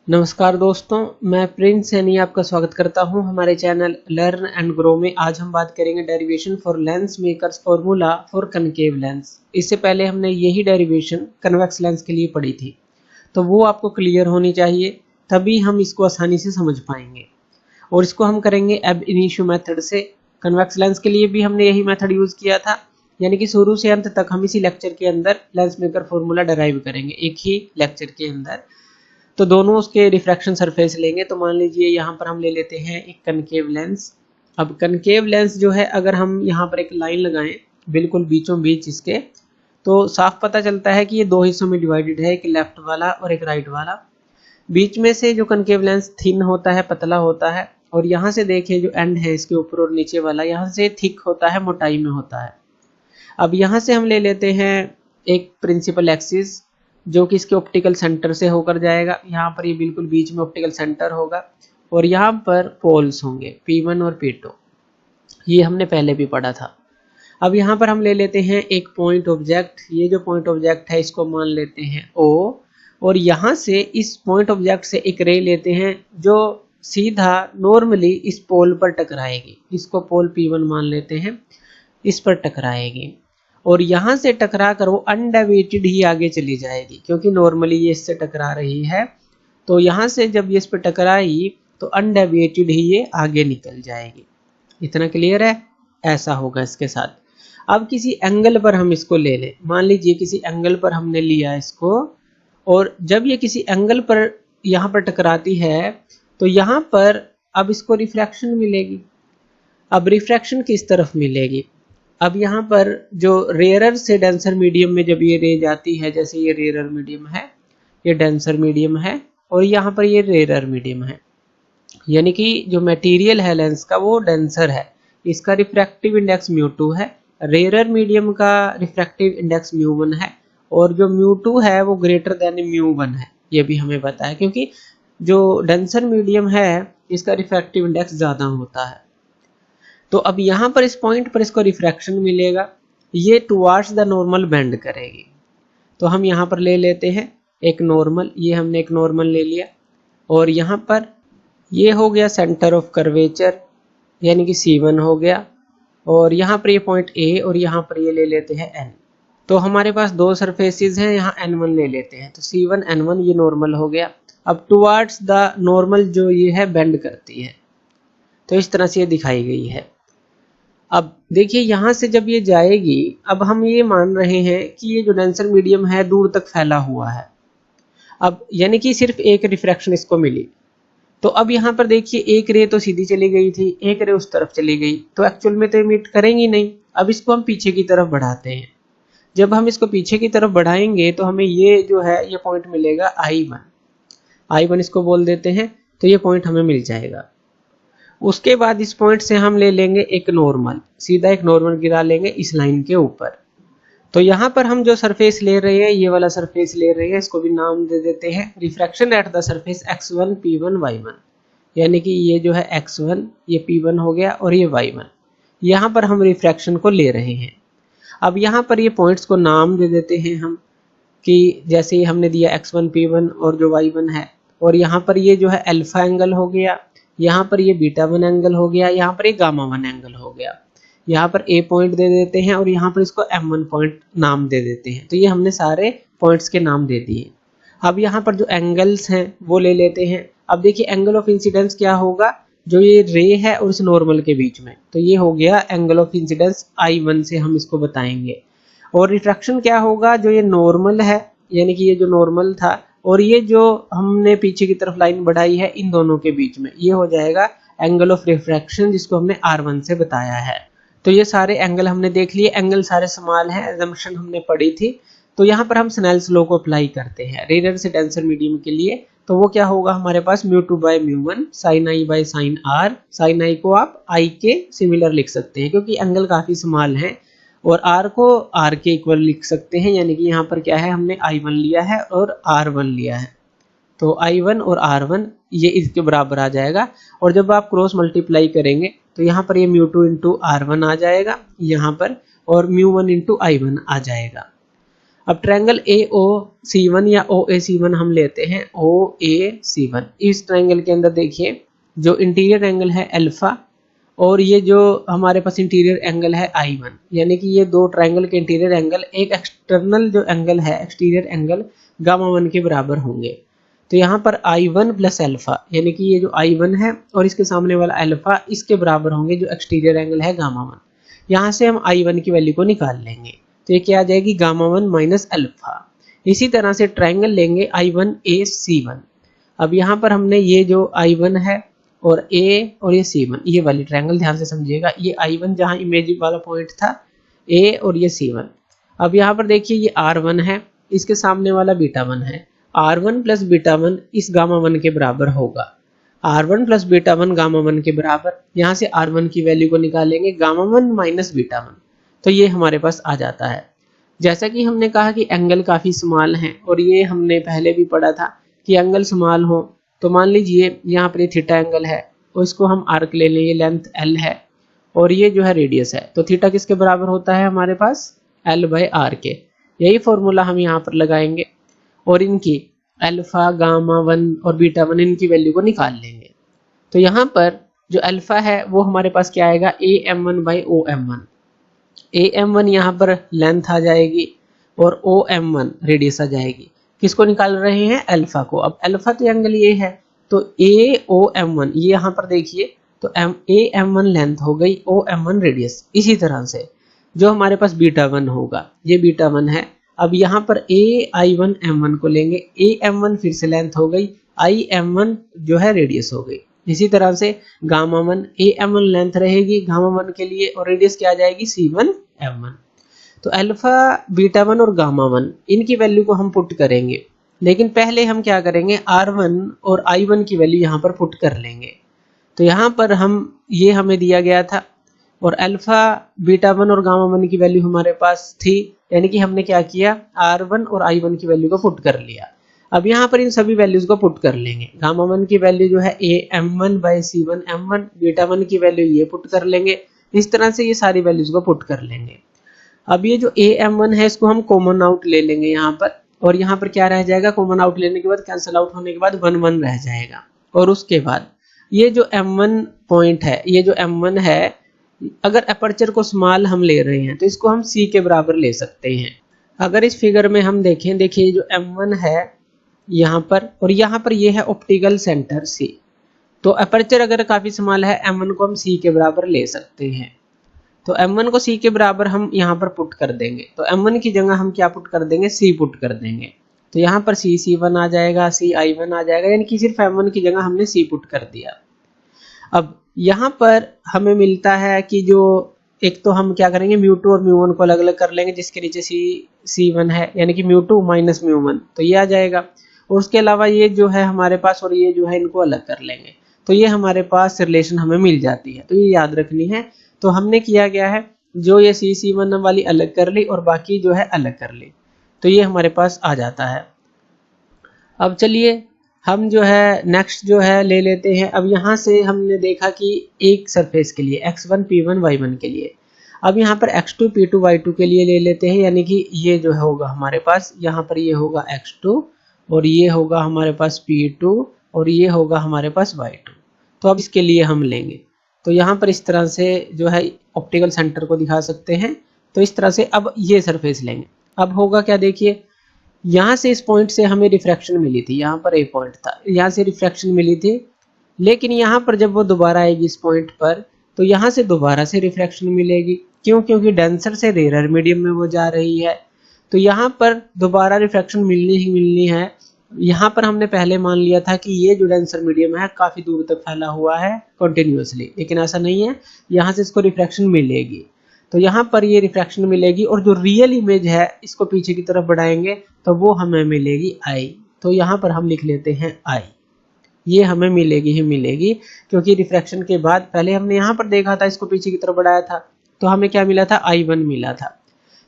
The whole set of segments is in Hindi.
नमस्कार दोस्तों, मैं प्रिंस सैनी आपका स्वागत करता हूं हमारे चैनल लर्न एंड ग्रो में। आज हम बात करेंगे derivation for Lenz makers formula for concave lens. इससे पहले हमने यही डेरिवेशन कन्वेक्स लेंस के लिए पढ़ी थी, तो वो आपको क्लियर होनी चाहिए, तभी हम इसको आसानी से समझ पाएंगे। और इसको हम करेंगे एब इनिशियो मेथड से। कन्वेक्स लेंस के लिए भी हमने यही मेथड यूज़ किया था, यानी कि शुरू से अंत तक हम इसी लेक्चर के अंदर लेंस मेकर फॉर्मूला डराइव करेंगे एक ही लेक्चर के अंदर। तो दोनों उसके रिफ्रैक्शन सरफेस लेंगे। तो मान लीजिए यहाँ पर हम ले लेते हैं एक कनकेव लेंस। अब कनकेव लेंस जो है, अगर हम यहाँ पर एक लाइन लगाएं बिल्कुल बीचों बीच इसके, तो साफ पता चलता है कि ये दो हिस्सों में डिवाइडेड है, एक लेफ्ट वाला और एक राइट वाला। बीच में से जो कनकेव लेंस थिन होता है, पतला होता है, और यहाँ से देखिए जो एंड है इसके ऊपर और नीचे वाला, यहाँ से थिक होता है, मोटाई में होता है। अब यहाँ से हम ले लेते हैं एक प्रिंसिपल एक्सिस जो कि इसके ऑप्टिकल सेंटर से होकर जाएगा। यहाँ पर ये बिल्कुल बीच में ऑप्टिकल सेंटर होगा और यहाँ पर पोल्स होंगे P1 और P2। ये हमने पहले भी पढ़ा था। अब यहाँ पर हम ले लेते हैं एक पॉइंट ऑब्जेक्ट। ये जो पॉइंट ऑब्जेक्ट है इसको मान लेते हैं O, और यहाँ से इस पॉइंट ऑब्जेक्ट से एक रे लेते हैं जो सीधा नॉर्मली इस पोल पर टकराएगी। इसको पोल P1 मान लेते हैं, इस पर टकराएगी और यहाँ से टकरा कर वो अनडेविएटेड ही आगे चली जाएगी, क्योंकि नॉर्मली ये इससे टकरा रही है। तो यहाँ से जब ये इस पर टकराई तो अनडेविएटेड ही ये आगे निकल जाएगी। इतना क्लियर है? ऐसा होगा इसके साथ। अब किसी एंगल पर हम इसको ले लें। मान लीजिए किसी एंगल पर हमने लिया इसको, और जब ये किसी एंगल पर यहाँ पर टकराती है तो यहाँ पर अब इसको रिफ्रैक्शन मिलेगी। अब रिफ्रैक्शन किस तरफ मिलेगी? अब यहाँ पर जो रेयरर से डेंसर मीडियम में जब ये रे जाती है, जैसे ये रेयरर मीडियम है, ये डेंसर मीडियम है, और यहाँ पर ये रेयरर मीडियम है, यानी कि जो मटेरियल है लेंस का वो डेंसर है। इसका रिफ्रैक्टिव इंडेक्स μ2 है, रेयरर मीडियम का रिफ्रैक्टिव इंडेक्स μ1 है, और जो μ2 है वो ग्रेटर देन μ1 है। ये भी हमें पता है, क्योंकि जो डेंसर मीडियम है इसका रिफ्रैक्टिव इंडेक्स ज़्यादा होता है। तो अब यहाँ पर इस पॉइंट पर इसको रिफ्रैक्शन मिलेगा, ये टुवार्ड्स द नॉर्मल बेंड करेगी। तो हम यहाँ पर ले लेते हैं एक नॉर्मल। ये हमने एक नॉर्मल ले लिया, और यहाँ पर ये हो गया सेंटर ऑफ कर्वेचर, यानी कि C1 हो गया, और यहाँ पर ये पॉइंट A, और यहाँ पर ये ले लेते हैं N। तो हमारे पास दो सरफेसेस हैं, यहाँ N1 ले लेते हैं, तो C1 N1 ये नॉर्मल हो गया। अब टुवार्ड्स द नॉर्मल जो ये है बेंड करती है, तो इस तरह से ये दिखाई गई है। अब देखिए यहाँ से जब ये जाएगी, अब हम ये मान रहे हैं कि ये जो डेंसर मीडियम है दूर तक फैला हुआ है। अब यानी कि सिर्फ एक रिफ्रैक्शन इसको मिली। तो अब यहाँ पर देखिए एक रे तो सीधी चली गई थी, एक रे उस तरफ चली गई, तो एक्चुअल में तो इमिट करेंगी नहीं। अब इसको हम पीछे की तरफ बढ़ाते हैं। जब हम इसको पीछे की तरफ बढ़ाएंगे तो हमें ये जो है ये पॉइंट मिलेगा I1 इसको बोल देते हैं, तो ये पॉइंट हमें मिल जाएगा। उसके बाद इस पॉइंट से हम ले लेंगे एक नॉर्मल, सीधा एक नॉर्मल गिरा लेंगे इस लाइन के ऊपर। तो यहाँ पर हम जो सरफेस ले रहे हैं, ये वाला सरफेस ले रहे हैं, इसको भी नाम दे देते हैं refraction at the surface x1 p1 y1, यानी कि ये जो है x1 ये p1 हो गया और ये y1। यहाँ पर हम रिफ्रैक्शन को ले रहे हैं। अब यहाँ पर ये पॉइंट्स को नाम दे देते हैं हम, कि जैसे हमने दिया x1 p1 और जो y1 है, और यहाँ पर ये जो है अल्फा एंगल हो गया, यहाँ पर ये β1 एंगल हो गया, यहाँ पर ये γ1 एंगल हो गया। यहाँ पर A पॉइंट दे देते हैं और यहाँ पर इसको M1 पॉइंट नाम दे देते हैं। तो ये हमने सारे पॉइंट्स के नाम दे दिए। अब यहाँ पर जो एंगल्स हैं वो ले लेते हैं। अब देखिए एंगल ऑफ इंसिडेंस क्या होगा, जो ये रे है और इस नॉर्मल के बीच में, तो ये हो गया एंगल ऑफ इंसिडेंस I1 से हम इसको बताएंगे। और रिफ्रैक्शन क्या होगा, जो ये नॉर्मल है, यानी कि ये जो नॉर्मल था और ये जो हमने पीछे की तरफ लाइन बढ़ाई है, इन दोनों के बीच में ये हो जाएगा एंगल ऑफ रिफ्रैक्शन, जिसको हमने R1 से बताया है। तो ये सारे एंगल हमने देख लिए, एंगल सारे समान हैं, असम्पशन हमने पढ़ी थी। तो यहाँ पर हम स्नेल्स लॉ को अप्लाई करते हैं रेडियल से डेंसर मीडियम के लिए। तो वो क्या होगा हमारे पास, μ2 by μ1 sin I by sin R। sin I को आप I के सिमिलर लिख सकते हैं, क्योंकि एंगल काफ़ी स्मॉल है, और R को R के इक्वल लिख सकते हैं, यानी कि यहाँ पर क्या है, हमने I1 लिया है और R1 लिया है, तो I1 और R1 ये इसके बराबर आ जाएगा। और जब आप क्रॉस मल्टीप्लाई करेंगे तो यहाँ पर ये μ2 इंटू R1 आ जाएगा यहाँ पर, और μ1 इंटू I1 आ जाएगा। अब ट्रायंगल AOC1 या OAC1 हम लेते हैं OAC1। इस ट्रायंगल के अंदर देखिए जो इंटीरियर एंगल है अल्फा और ये जो हमारे पास इंटीरियर एंगल है I1, यानी कि ये दो ट्रायंगल के इंटीरियर एंगल एक एक्सटर्नल जो एंगल है एक्सटीरियर एंगल गामा 1 के बराबर होंगे। तो यहाँ पर I1 प्लस अल्फा यानी कि ये जो I1 है और इसके सामने वाला अल्फा इसके बराबर होंगे जो एक्सटीरियर एंगल है गामा 1। यहाँ से हम I1 की वैल्यू को निकाल लेंगे तो ये क्या आ जाएगी गामा 1 माइनस अल्फा। इसी तरह से ट्रायंगल लेंगे I1AC1। अब यहाँ पर हमने ये जो I1 है और A और ये C1 ये वाली ट्रायंगल ध्यान से समझिएगा, ये I1 जहाँ इमेज वाला पॉइंट था A और ये C1। अब यहाँ पर देखिए ये R1 है, इसके सामने वाला β1 है। R1 प्लस β1 इस गामा 1 के बराबर होगा। R1 प्लस β1 गामा 1 के बराबर, यहाँ से R1 की वैल्यू को निकालेंगे गामा 1 माइनस β1, तो ये हमारे पास आ जाता है। जैसा कि हमने कहा कि एंगल काफ़ी स्मॉल हैं और ये हमने पहले भी पढ़ा था कि एंगल स्मॉल हो तो मान लीजिए यहाँ पर ये थीटा एंगल है और इसको हम आर्क ले लें, ये लेंथ L है और ये जो है रेडियस है, तो थीटा किसके बराबर होता है हमारे पास L/R के। यही फॉर्मूला हम यहाँ पर लगाएंगे और इनकी अल्फा गामा 1 और β1 इनकी वैल्यू को निकाल लेंगे। तो यहाँ पर जो अल्फा है वो हमारे पास क्या आएगा AM1/OM1। AM1 यहाँ पर लेंथ आ जाएगी और OM1 रेडियस आ जाएगी। किसको निकाल रहे हैं अल्फा को। अब अल्फा तो एंगल ये है तो AOM1 ये यहाँ पर देखिए तो AM1 लेंथ हो गई, OM1 रेडियस। इसी तरह से जो हमारे पास β1 होगा ये β1 है। अब यहाँ पर AI1M1 को लेंगे, AM1 फिर से लेंथ हो गई, IM1 जो है रेडियस हो गई। इसी तरह से गामा 1 AM1 लेंथ रहेगी गामा 1 के लिए और रेडियस क्या आ जाएगी C1M1। तो अल्फा β1 और गामा 1 इनकी वैल्यू को हम पुट करेंगे, लेकिन पहले हम क्या करेंगे R1 और I1 की वैल्यू यहाँ पर पुट कर लेंगे। तो यहाँ पर हम ये हमें दिया गया था और अल्फा β1 और गामा 1 की वैल्यू हमारे पास थी, यानी कि हमने क्या किया R1 और I1 की वैल्यू को पुट कर लिया। अब यहाँ पर इन सभी वैल्यूज को पुट कर लेंगे। गामा 1 की वैल्यू जो है AM1/C1M1, β1 की वैल्यू ये पुट कर लेंगे। इस तरह से ये सारी वैल्यूज को पुट कर लेंगे। अब ये जो AM1 है इसको हम कॉमन आउट ले लेंगे यहाँ पर, और यहाँ पर क्या रह जाएगा कॉमन आउट लेने के बाद कैंसिल आउट होने के बाद 1 1 रह जाएगा। और उसके बाद ये जो M1 पॉइंट है, ये जो M1 है, अगर अपर्चर को स्मॉल हम ले रहे हैं तो इसको हम C के बराबर ले सकते हैं। अगर इस फिगर में हम देखें, देखिए जो M1 है यहाँ पर और यहाँ पर ये है ऑप्टिकल सेंटर C, तो अपर्चर अगर काफ़ी स्मॉल है M1 को हम C के बराबर ले सकते हैं। तो M1 को C के बराबर हम यहाँ पर पुट कर देंगे, तो M1 की जगह हम क्या पुट कर देंगे C पुट कर देंगे। तो यहाँ पर C1 आ जाएगा, CI1 आ जाएगा, यानी कि सिर्फ M1 की जगह हमने C पुट कर दिया। अब यहाँ पर हमें मिलता है कि जो एक तो हम क्या करेंगे μ2 और μ1 को अलग अलग कर लेंगे, जिसके नीचे C1 है, यानी कि μ2 माइनस μ1, तो ये आ जाएगा। और उसके अलावा ये जो है हमारे पास और ये जो है इनको अलग कर लेंगे, तो ये हमारे पास रिलेशन हमें मिल जाती है। तो ये याद रखनी है। तो हमने किया गया है जो ये C1 वाली अलग कर ली और बाकी जो है अलग कर ली, तो ये हमारे पास आ जाता है। अब चलिए हम जो है नेक्स्ट जो है ले लेते हैं। अब यहाँ से हमने देखा कि एक सरफेस के लिए x1 p1 y1 के लिए, अब यहाँ पर x2 p2 y2 के लिए ले लेते हैं, यानी कि ये जो होगा हमारे पास यहाँ पर ये होगा x2 और ये होगा हमारे पास p2 और ये होगा हमारे पास y2। तो अब इसके लिए हम लेंगे, तो यहाँ पर इस तरह से जो है ऑप्टिकल सेंटर को दिखा सकते हैं। तो इस तरह से अब ये सरफेस लेंगे। अब होगा क्या, देखिए यहाँ से इस पॉइंट से हमें रिफ्रैक्शन मिली थी, यहाँ पर एक पॉइंट था, यहाँ से रिफ्रैक्शन मिली थी, लेकिन यहाँ पर जब वो दोबारा आएगी इस पॉइंट पर तो यहाँ से दोबारा से रिफ्रैक्शन मिलेगी। क्यों? क्योंकि डेंसर से रेयर मीडियम में वो जा रही है, तो यहाँ पर दोबारा रिफ्रैक्शन मिलनी ही मिलनी है। यहाँ पर हमने पहले मान लिया था कि ये जो डेंसर मीडियम है काफ़ी दूर तक फैला हुआ है कंटिन्यूसली, लेकिन ऐसा नहीं है, यहाँ से इसको रिफ्रैक्शन मिलेगी। तो यहाँ पर ये रिफ्रैक्शन मिलेगी और जो रियल इमेज है इसको पीछे की तरफ बढ़ाएंगे तो वो हमें मिलेगी I। तो यहाँ पर हम लिख लेते हैं I, ये हमें मिलेगी ही मिलेगी, क्योंकि रिफ्रैक्शन के बाद पहले हमने यहाँ पर देखा था इसको पीछे की तरफ बढ़ाया था तो हमें क्या मिला था I1 मिला था,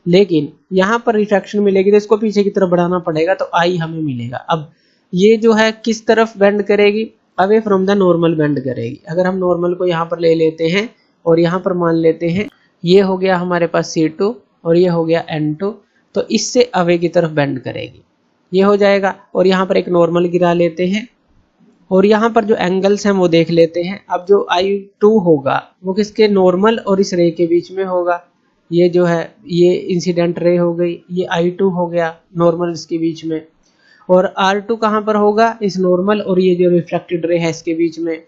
लेकिन यहाँ पर रिफ्रैक्शन मिलेगी तो इसको पीछे की तरफ बढ़ाना पड़ेगा तो I हमें मिलेगा। अब ये जो है किस तरफ बेंड करेगी, away from the normal bend करेगी। अगर हम नॉर्मल को यहाँ पर ले लेते हैं और यहाँ पर मान लेते हैं ये हो गया हमारे पास C2 और ये हो गया N2, तो इससे अवे की तरफ बेंड करेगी, ये हो जाएगा। और यहाँ पर एक नॉर्मल गिरा लेते हैं और यहाँ पर जो एंगल्स हैं वो देख लेते हैं। अब जो I2 होगा वो किसके, नॉर्मल और इस रे के बीच में होगा। ये जो है ये इंसिडेंट रे हो गई, ये I2 हो गया नॉर्मल इसके बीच में। और R2 कहाँ पर होगा, इस नॉर्मल और ये जो रिफ्रैक्टेड रे है इसके बीच में।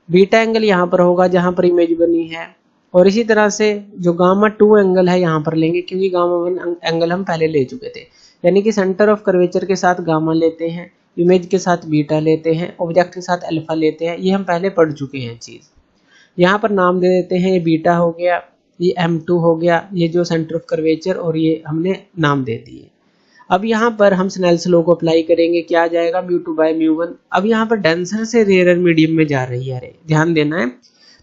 बीटा एंगल यहाँ पर होगा जहाँ पर इमेज बनी है। और इसी तरह से जो गामा 2 एंगल है यहाँ पर लेंगे, क्योंकि गामा 1 एंगल हम पहले ले चुके थे। यानी कि सेंटर ऑफ कर्वेचर के साथ गामा लेते हैं, इमेज के साथ बीटा लेते हैं, ऑब्जेक्ट के साथ अल्फा लेते हैं। ये हम पहले पढ़ चुके हैं चीज़। यहाँ पर नाम दे देते हैं, ये बीटा हो गया, ये M2 हो गया, ये जो सेंटर ऑफ कर्वेचर, और ये हमने नाम दे दिए। अब यहाँ पर हम स्नेल्स लॉ को अप्लाई करेंगे, क्या आ जाएगा, μ2/μ1। अब यहाँ पर डेंसर से रेयर मीडियम में जा रही है, ध्यान देना है।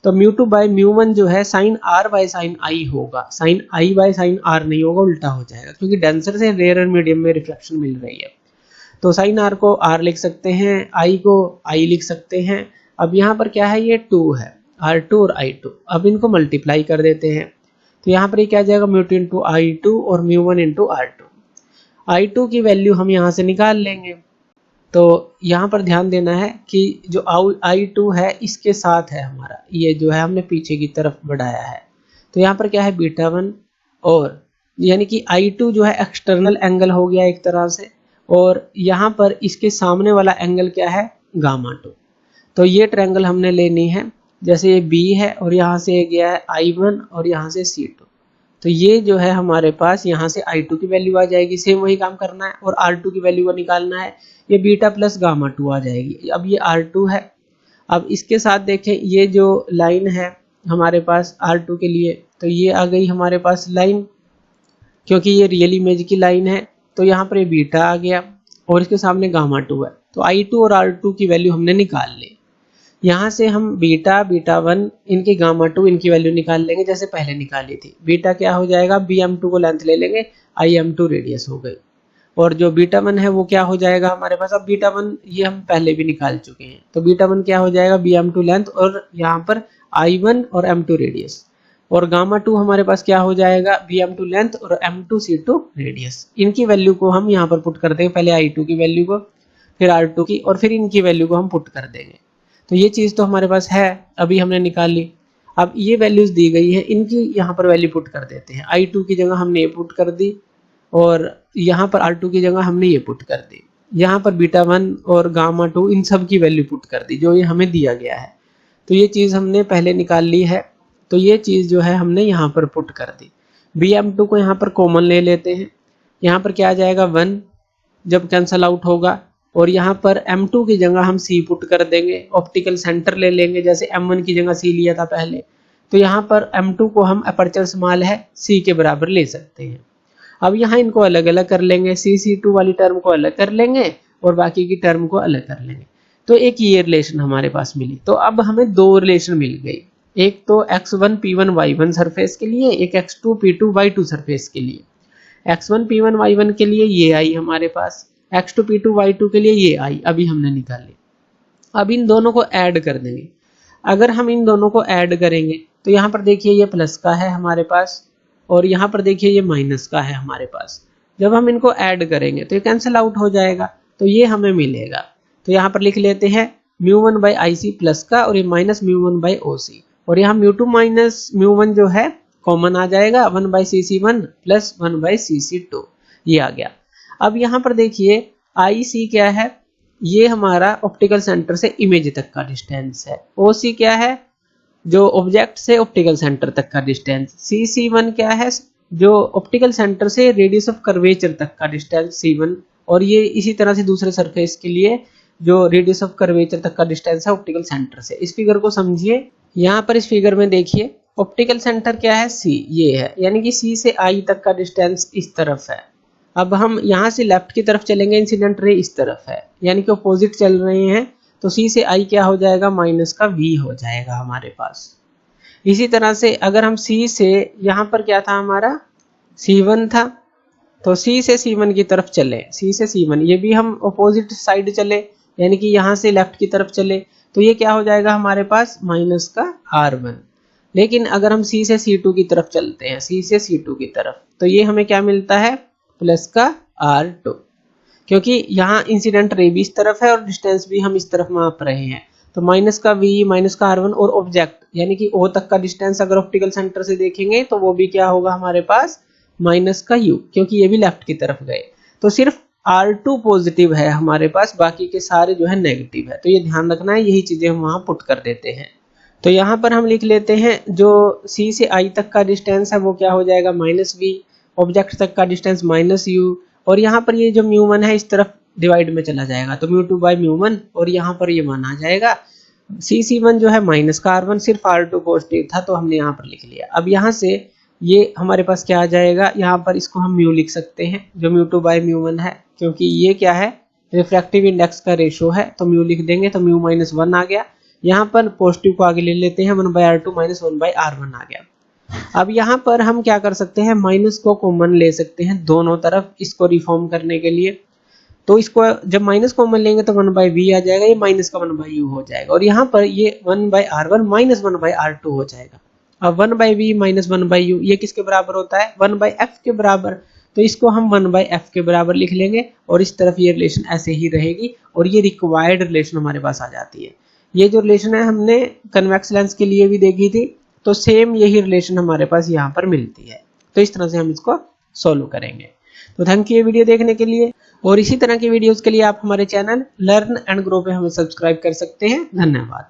तो μ2/μ1 जो है sin r/sin i होगा, sin i/sin r नहीं होगा, उल्टा हो जाएगा, क्योंकि डेंसर से रेयर मीडियम में रिफ्लेक्शन मिल रही है। तो sin r को r लिख सकते हैं, i को i लिख सकते हैं। अब यहाँ पर क्या है, ये 2 है, r2 और i2। अब इनको मल्टीप्लाई कर देते हैं, तो यहाँ पर ये क्या आ जाएगा, μ2 इंटू i2 और μ1 इंटू r2। I2 की वैल्यू हम यहाँ से निकाल लेंगे। तो यहाँ पर ध्यान देना है कि जो I2 है इसके साथ है हमारा, ये जो है हमने पीछे की तरफ बढ़ाया है। तो यहाँ पर क्या है, β1, और यानी कि I2 जो है एक्सटर्नल एंगल हो गया एक तरह से, और यहाँ पर इसके सामने वाला एंगल क्या है, γ2। तो ये ट्रायंगल हमने लेनी है, जैसे ये B है और यहाँ से ये गया है I1 और यहाँ से C2। तो ये जो है हमारे पास यहाँ से I2 की वैल्यू आ जाएगी, सेम वही काम करना है। और R2 की वैल्यू को निकालना है, ये बीटा प्लस γ2 आ जाएगी। अब ये R2 है। अब इसके साथ देखें, ये जो लाइन है हमारे पास R2 के लिए, तो ये आ गई हमारे पास लाइन, क्योंकि ये रियल इमेज की लाइन है। तो यहाँ पर ये बीटा आ गया और इसके सामने γ2 है। तो I2 और R2 की वैल्यू हमने निकाल ली। यहाँ से हम β1 इनकी γ2 इनकी वैल्यू निकाल लेंगे, जैसे पहले निकाली थी। बीटा क्या हो जाएगा, bm2 को लेंथ ले लेंगे, im2 रेडियस हो गई। और जो β1 है वो क्या हो जाएगा हमारे पास, अब β1 ये हम पहले भी निकाल चुके हैं। तो β1 क्या हो जाएगा, bm2 लेंथ और यहाँ पर i1 और m2 रेडियस। और γ2 हमारे पास क्या हो जाएगा, bm2 लेंथ और m2 c2 रेडियस। इनकी वैल्यू को हम यहाँ पर पुट कर देंगे, पहले I2 की वैल्यू को, फिर R2 की, और फिर इनकी वैल्यू को हम पुट कर देंगे। तो ये चीज़ तो हमारे पास है, अभी हमने निकाल ली। अब ये वैल्यूज दी गई है, इनकी यहाँ पर वैल्यू पुट कर देते हैं। I2 की जगह हमने ये पुट कर दी और यहाँ पर R2 की जगह हमने ये पुट कर दी। यहाँ पर β1 और γ2 इन सब की वैल्यू पुट कर दी जो ये हमें दिया गया है। तो ये चीज़ हमने पहले निकाल ली है। तो ये चीज़ जो है हमने यहाँ पर पुट कर दी। bm2 को यहाँ पर कॉमन ले लेते हैं, यहाँ पर क्या आ जाएगा 1 जब कैंसल आउट होगा। और यहाँ पर m2 की जगह हम c पुट कर देंगे, ऑप्टिकल सेंटर ले लेंगे, जैसे m1 की जगह c लिया था पहले। तो यहाँ पर m2 को हम अपर्चर स्मॉल है c के बराबर ले सकते हैं। अब यहाँ इनको अलग अलग कर लेंगे, c2 वाली टर्म को अलग कर लेंगे और बाकी की टर्म को अलग कर लेंगे। तो एक ये रिलेशन हमारे पास मिली। तो अब हमें दो रिलेशन मिल गई, एक तो x1 p1 y1 सरफेस के लिए, एक x2 p2 y2 सरफेस के लिए। x1 p1 y1 के लिए ये आई हमारे पास, x2 p2 y2 के लिए ये आई अभी हमने निकाली। अब इन दोनों को ऐड कर देंगे। अगर हम इन दोनों को ऐड करेंगे तो यहाँ पर देखिए ये प्लस का है हमारे पास और यहाँ पर देखिए ये माइनस का है हमारे पास। जब हम इनको ऐड करेंगे तो ये कैंसिल आउट हो जाएगा, तो ये हमें मिलेगा। तो यहाँ पर लिख लेते हैं μ1/IC प्लस का और ये माइनस μ1/OC, और यहाँ μ2 माइनस μ1 जो है कॉमन आ जाएगा, 1/CC1 प्लस 1/CC2 ये आ गया। अब यहाँ पर देखिए IC क्या है, ये हमारा ऑप्टिकल सेंटर से इमेज तक का डिस्टेंस है। OC क्या है, जो ऑब्जेक्ट से ऑप्टिकल सेंटर तक का डिस्टेंस। CC1 क्या है, जो ऑप्टिकल सेंटर से रेडियस ऑफ कर्वेचर तक का डिस्टेंस C1। और ये इसी तरह से दूसरे सरफेस के लिए जो रेडियस ऑफ कर्वेचर तक का डिस्टेंस है ऑप्टिकल सेंटर से। इस फिगर को समझिए, यहाँ पर इस फिगर में देखिए ऑप्टिकल सेंटर क्या है, C ये है, यानी कि C से I तक का डिस्टेंस इस तरफ है। अब हम यहाँ से लेफ्ट की तरफ चलेंगे, इंसिडेंट रे इस तरफ है, यानी कि अपोजिट चल रहे हैं। तो C से I क्या हो जाएगा, माइनस का V हो जाएगा हमारे पास। इसी तरह से अगर हम C से, यहाँ पर क्या था हमारा C1 था, तो C से C1 की तरफ चले, C से C1 ये भी हम अपोजिट साइड चले, यानी कि यहाँ से लेफ्ट की तरफ चले, तो ये क्या हो जाएगा हमारे पास माइनस का R1। लेकिन अगर हम C से C2 की तरफ चलते हैं, C से C2 की तरफ, तो ये हमें क्या मिलता है, प्लस का R2, क्योंकि यहाँ इंसिडेंट रे भी इस तरफ है और डिस्टेंस भी हम इस तरफ माप रहे हैं। तो माइनस का V माइनस का R1 और ऑब्जेक्ट यानी कि O तक का डिस्टेंस अगर ऑप्टिकल सेंटर से देखेंगे तो वो भी क्या होगा हमारे पास माइनस का U, क्योंकि ये भी लेफ्ट की तरफ गए। तो सिर्फ R2 पॉजिटिव है हमारे पास, बाकी के सारे जो है नेगेटिव है। तो ये ध्यान रखना है, यही चीजें हम वहां पुट कर देते हैं। तो यहाँ पर हम लिख लेते हैं जो C से I तक का डिस्टेंस है वो क्या हो जाएगा माइनस V, ऑब्जेक्ट तक का डिस्टेंस माइनस U, और यहाँ पर ये जो μ1 है इस तरफ डिवाइड में चला जाएगा तो μ2 बाई μ1, और यहाँ पर ये मान आ जाएगा। C1 जो है माइनस का R1, सिर्फ R2 पॉजिटिव था तो हमने यहाँ पर लिख लिया। अब यहाँ से ये हमारे पास क्या आ जाएगा, यहाँ पर इसको हम म्यू लिख सकते हैं जो μ2 बाई μ1 है, क्योंकि ये क्या है रिफ्रैक्टिव इंडेक्स का रेशो है, तो म्यू लिख देंगे तो म्यू माइनस 1 आ गया। यहाँ पर पॉजिटिव को आगे ले लेते हैं, 1 by R2 minus 1 by R1 आ गया। अब यहाँ पर हम क्या कर सकते हैं, माइनस को कॉमन ले सकते हैं दोनों तरफ इसको रिफॉर्म करने के लिए। तो इसको जब माइनस कॉमन लेंगे तो 1 बाई V आ जाएगा, ये माइनस का 1 बाई U हो जाएगा, और यहाँ पर ये 1 by R1 minus 1 by R2 हो जाएगा। अब 1 by V minus 1 by U ये किसके बराबर होता है 1 बाई F के बराबर, तो इसको हम 1 बाई F के बराबर लिख लेंगे, और इस तरफ ये रिलेशन ऐसे ही रहेगी, और ये रिक्वायर्ड रिलेशन हमारे पास आ जाती है। ये जो रिलेशन है हमने कन्वेक्स लेंस के लिए भी देखी थी, तो सेम यही रिलेशन हमारे पास यहाँ पर मिलती है। तो इस तरह से हम इसको सोल्व करेंगे। तो थैंक यू ये वीडियो देखने के लिए, और इसी तरह की वीडियोस के लिए आप हमारे चैनल लर्न एंड ग्रो पे हमें सब्सक्राइब कर सकते हैं। धन्यवाद।